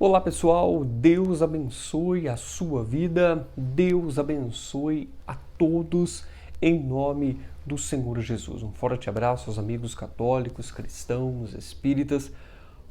Olá pessoal, Deus abençoe a sua vida, Deus abençoe a todos em nome do Senhor Jesus. Um forte abraço aos amigos católicos, cristãos, espíritas,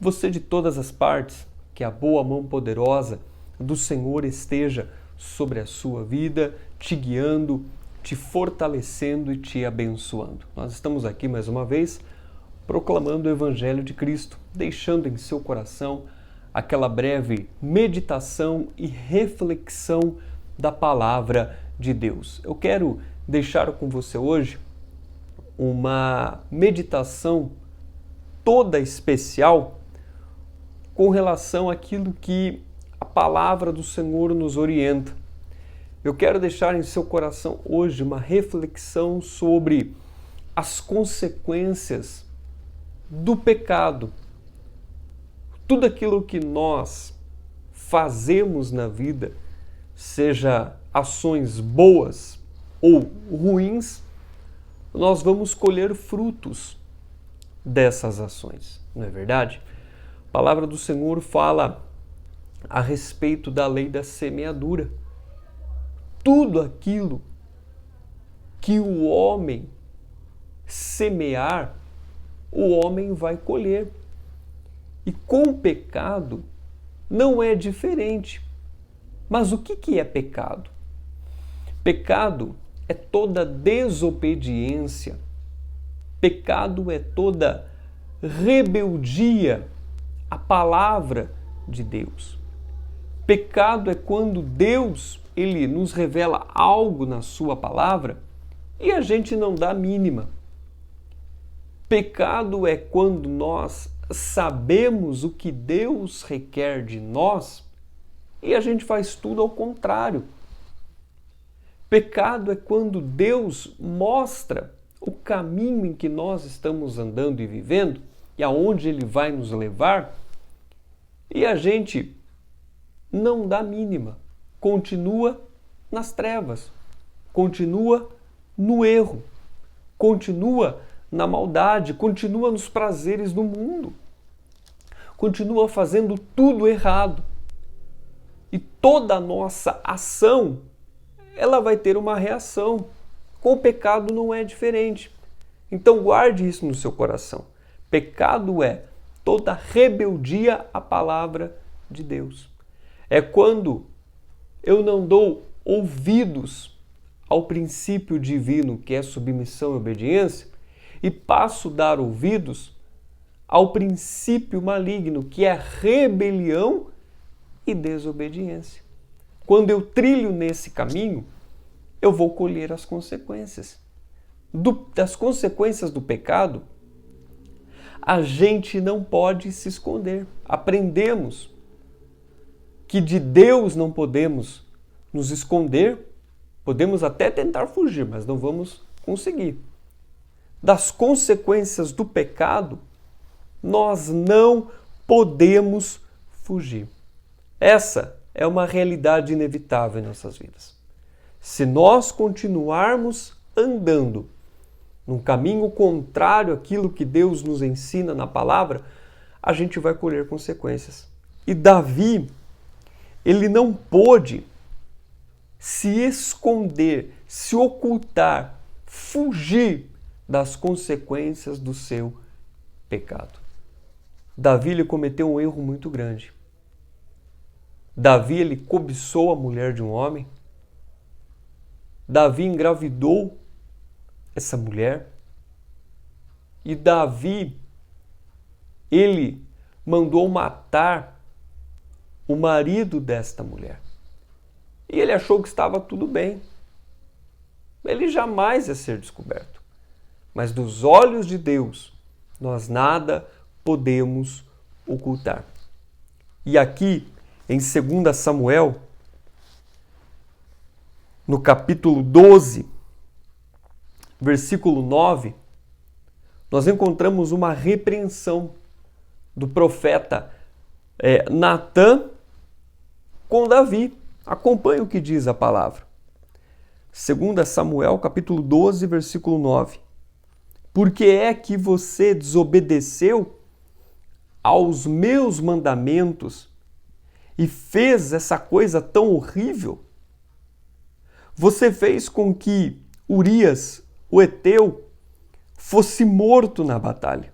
você de todas as partes, que a boa mão poderosa do Senhor esteja sobre a sua vida, te guiando, te fortalecendo e te abençoando. Nós estamos aqui mais uma vez proclamando o Evangelho de Cristo, deixando em seu coração aquela breve meditação e reflexão da palavra de Deus. Eu quero deixar com você hoje uma meditação toda especial com relação àquilo que a palavra do Senhor nos orienta. Eu quero deixar em seu coração hoje uma reflexão sobre as consequências do pecado. Tudo aquilo que nós fazemos na vida, seja ações boas ou ruins, nós vamos colher frutos dessas ações, não é verdade? A palavra do Senhor fala a respeito da lei da semeadura. Tudo aquilo que o homem semear, o homem vai colher. E com o pecado não é diferente. Mas o que é pecado? Pecado é toda desobediência. Pecado é toda rebeldia à palavra de Deus. Pecado é quando Deus ele nos revela algo na sua palavra e a gente não dá a mínima. Pecado é quando nós sabemos o que Deus requer de nós e a gente faz tudo ao contrário. Pecado é quando Deus mostra o caminho em que nós estamos andando e vivendo e aonde Ele vai nos levar e a gente não dá mínima, continua nas trevas, continua no erro, continua na maldade, continua nos prazeres do mundo, continua fazendo tudo errado. E toda a nossa ação, ela vai ter uma reação. Com o pecado não é diferente. Então guarde isso no seu coração. Pecado é toda rebeldia à palavra de Deus. É quando eu não dou ouvidos ao princípio divino, que é submissão e obediência, e passo a dar ouvidos ao princípio maligno, que é rebelião e desobediência. Quando eu trilho nesse caminho, eu vou colher as consequências. Das consequências do pecado, a gente não pode se esconder. Aprendemos que de Deus não podemos nos esconder, podemos até tentar fugir, mas não vamos conseguir. Das consequências do pecado, nós não podemos fugir. Essa é uma realidade inevitável em nossas vidas. Se nós continuarmos andando num caminho contrário àquilo que Deus nos ensina na palavra, a gente vai colher consequências. E Davi, ele não pôde se esconder, se ocultar, fugir das consequências do seu pecado. Davi ele cometeu um erro muito grande. Davi ele cobiçou a mulher de um homem. Davi engravidou essa mulher. E Davi ele mandou matar o marido desta mulher. E ele achou que estava tudo bem. Ele jamais ia ser descoberto. Mas dos olhos de Deus, nós nada podemos ocultar. E aqui, em 2 Samuel, no capítulo 12, versículo 9, nós encontramos uma repreensão do profeta Natã com Davi. Acompanhe o que diz a palavra. 2 Samuel, capítulo 12, versículo 9. Porque é que você desobedeceu aos meus mandamentos e fez essa coisa tão horrível? Você fez com que Urias, o heteu, fosse morto na batalha.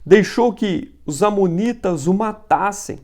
Deixou que os amonitas o matassem.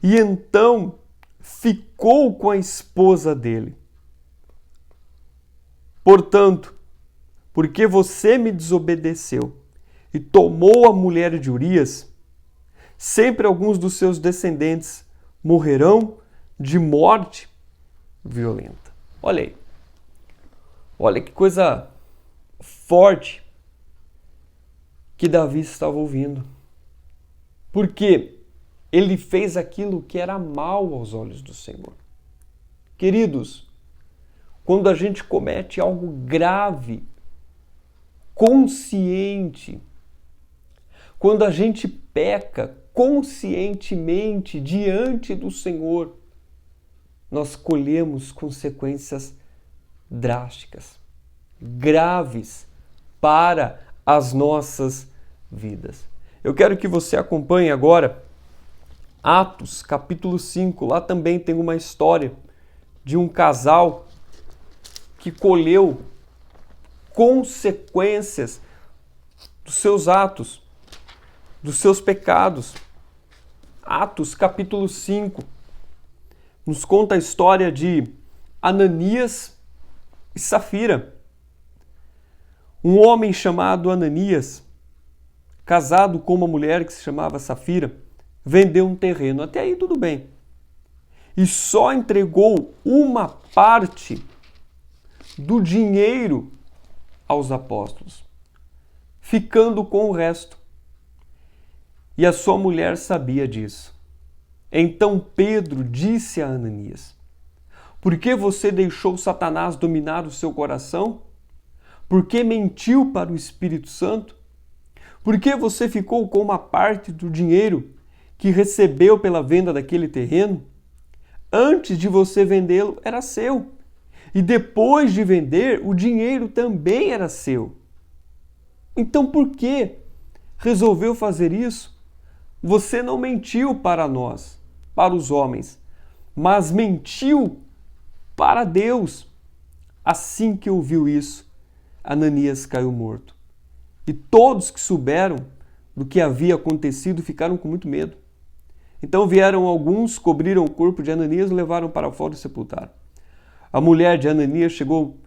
E então ficou com a esposa dele. Portanto, porque você me desobedeceu e tomou a mulher de Urias, sempre alguns dos seus descendentes morrerão de morte violenta. Olha aí. Olha que coisa forte que Davi estava ouvindo. Porque ele fez aquilo que era mal aos olhos do Senhor. Queridos, quando a gente comete algo grave, consciente, quando a gente peca conscientemente diante do Senhor, nós colhemos consequências drásticas, graves para as nossas vidas. Eu quero que você acompanhe agora Atos, capítulo 5. Lá também tem uma história de um casal que colheu consequências dos seus atos, dos seus pecados. Atos, capítulo 5, nos conta a história de Ananias e Safira. Um homem chamado Ananias, casado com uma mulher que se chamava Safira, vendeu um terreno. Até aí tudo bem. E só entregou uma parte do dinheiro aos apóstolos, ficando com o resto. E a sua mulher sabia disso. Então Pedro disse a Ananias: por que você deixou Satanás dominar o seu coração? Por que mentiu para o Espírito Santo? Por que você ficou com uma parte do dinheiro que recebeu pela venda daquele terreno? Antes de você vendê-lo, era seu. E depois de vender, o dinheiro também era seu. Então por que resolveu fazer isso? Você não mentiu para nós, para os homens, mas mentiu para Deus. Assim que ouviu isso, Ananias caiu morto. E todos que souberam do que havia acontecido ficaram com muito medo. Então vieram alguns, cobriram o corpo de Ananias e levaram para fora e sepultaram. A mulher de Ananias chegou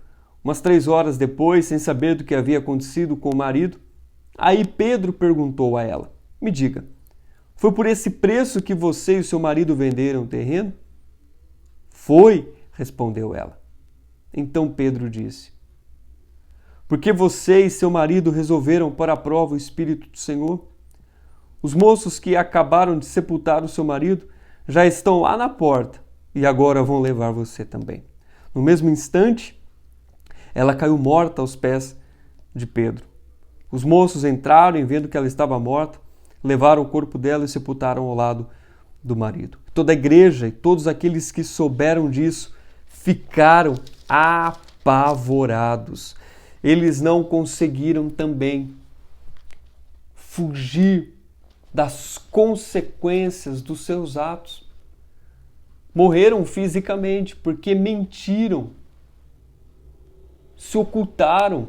umas 3 horas depois, sem saber do que havia acontecido com o marido. Aí Pedro perguntou a ela: me diga, foi por esse preço que você e o seu marido venderam o terreno? Foi, respondeu ela. Então Pedro disse: porque você e seu marido resolveram pôr à prova o Espírito do Senhor? Os moços que acabaram de sepultar o seu marido já estão lá na porta e agora vão levar você também. No mesmo instante, ela caiu morta aos pés de Pedro. Os moços entraram e, vendo que ela estava morta, levaram o corpo dela e sepultaram ao lado do marido. Toda a igreja e todos aqueles que souberam disso ficaram apavorados. Eles não conseguiram também fugir das consequências dos seus atos. Morreram fisicamente porque mentiram, se ocultaram.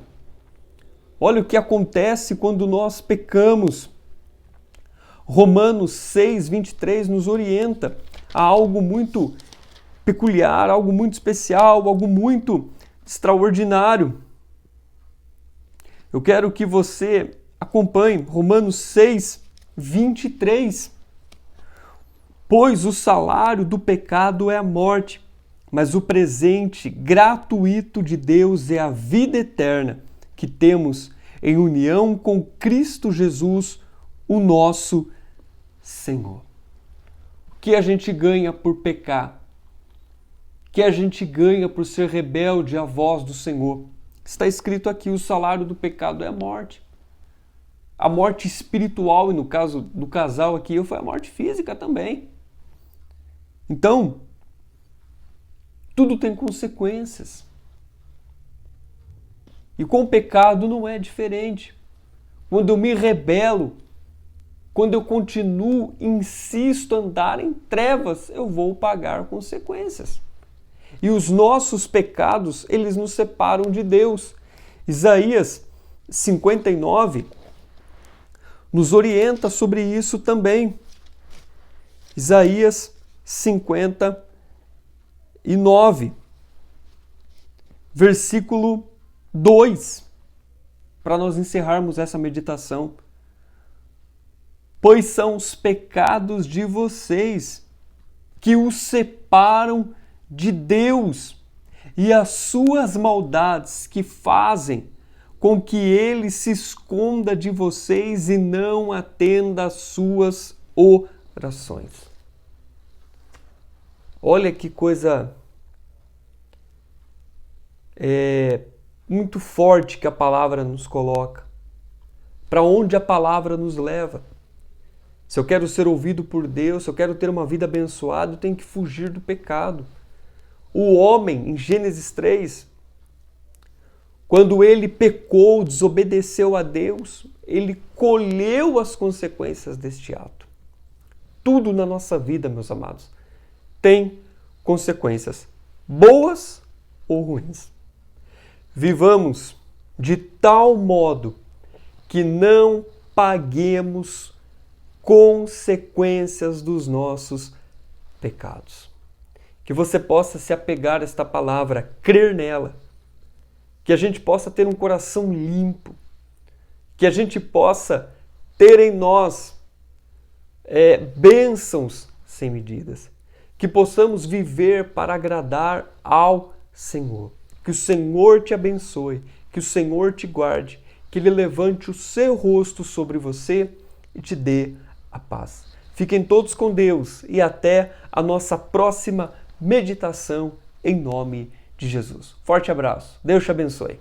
Olha o que acontece quando nós pecamos. Romanos 6:23 nos orienta a algo muito peculiar, algo muito especial, algo muito extraordinário. Eu quero que você acompanhe Romanos 6:23. Pois o salário do pecado é a morte, mas o presente gratuito de Deus é a vida eterna que temos em união com Cristo Jesus, o nosso Senhor. O que a gente ganha por pecar? O que a gente ganha por ser rebelde à voz do Senhor? Está escrito aqui: o salário do pecado é a morte. A morte espiritual, e no caso do casal aqui, foi a morte física também. Então, tudo tem consequências. E com o pecado não é diferente. Quando eu me rebelo quando eu continuo, insisto em andar em trevas, eu vou pagar consequências. E os nossos pecados, eles nos separam de Deus. Isaías 59 nos orienta sobre isso também. Isaías 59, versículo 2, para nós encerrarmos essa meditação. Pois são os pecados de vocês que os separam de Deus, e as suas maldades que fazem com que ele se esconda de vocês e não atenda às suas orações. Olha que coisa muito forte que a palavra nos coloca. Para onde a palavra nos leva. Se eu quero ser ouvido por Deus, se eu quero ter uma vida abençoada, eu tenho que fugir do pecado. O homem, em Gênesis 3, quando ele pecou, desobedeceu a Deus, ele colheu as consequências deste ato. Tudo na nossa vida, meus amados, tem consequências boas ou ruins. Vivamos de tal modo que não paguemos consequências dos nossos pecados. Que você possa se apegar a esta palavra, crer nela. Que a gente possa ter um coração limpo. Que a gente possa ter em nós bênçãos sem medidas. Que possamos viver para agradar ao Senhor. Que o Senhor te abençoe. Que o Senhor te guarde. Que Ele levante o seu rosto sobre você e te dê a paz. Fiquem todos com Deus e até a nossa próxima meditação em nome de Jesus. Forte abraço. Deus te abençoe.